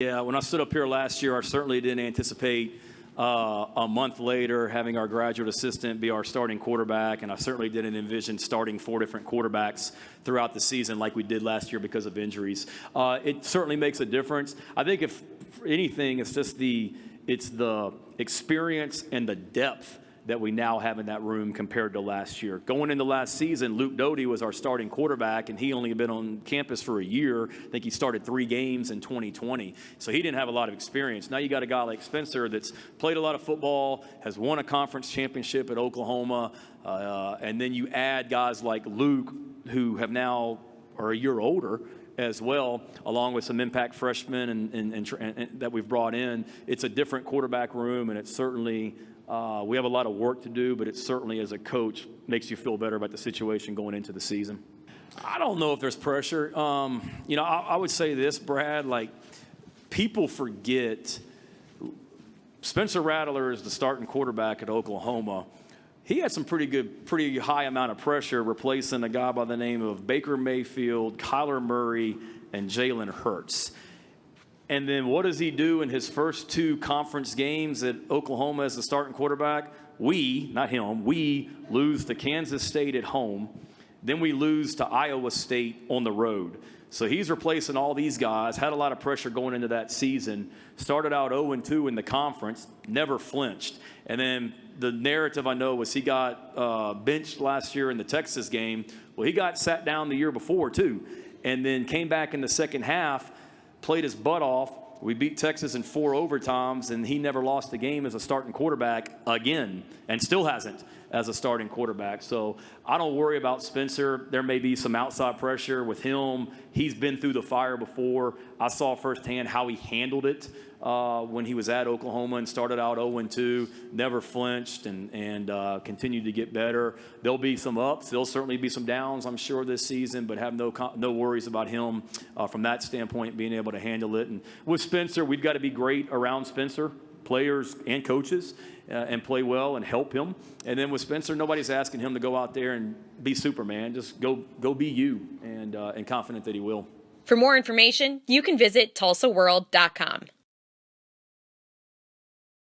Yeah, when I stood up here last year, I certainly didn't anticipate a month later having our graduate assistant be our starting quarterback, and I certainly didn't envision starting 4 different quarterbacks throughout the season like we did last year because of injuries. It certainly makes a difference. I think if anything, it's just the experience and the depth that we now have in that room compared to last year. Going into last season, Luke Doty was our starting quarterback, and he only had been on campus for a year. I think he started 3 games in 2020, so he didn't have a lot of experience. Now you got a guy like Spencer that's played a lot of football, has won a conference championship at Oklahoma, and then you add guys like Luke who have now are a year older as well, along with some impact freshmen and that we've brought in. It's a different quarterback room, and it's certainly we have a lot of work to do, but it certainly, as a coach, makes you feel better about the situation going into the season. I don't know if there's pressure. I would say this, Brad, like people forget Spencer Rattler is the starting quarterback at Oklahoma. He had some pretty high amount of pressure replacing a guy by the name of Baker Mayfield, Kyler Murray, and Jalen Hurts. And then what does he do in his first 2 conference games at Oklahoma as the starting quarterback? We, not him, we lose to Kansas State at home. Then we lose to Iowa State on the road. So he's replacing all these guys, had a lot of pressure going into that season, started out 0-2 in the conference, never flinched. And then the narrative I know was he got benched last year in the Texas game. Well, he got sat down the year before too, and then came back in the second half, played his butt off. We beat Texas in 4 overtimes, and he never lost a game as a starting quarterback again, and still hasn't as a starting quarterback. So I don't worry about Spencer. There may be some outside pressure with him. He's been through the fire before. I saw firsthand how he handled it when he was at Oklahoma and started out 0-2, never flinched, and continued to get better. There'll be some ups. There'll certainly be some downs, I'm sure, this season, but have no worries about him from that standpoint, being able to handle it. And with Spencer, we've got to be great around Spencer, players and coaches, and play well and help him. And then with Spencer, nobody's asking him to go out there and be Superman. Just go be you, and confident that he will. For more information, you can visit TulsaWorld.com.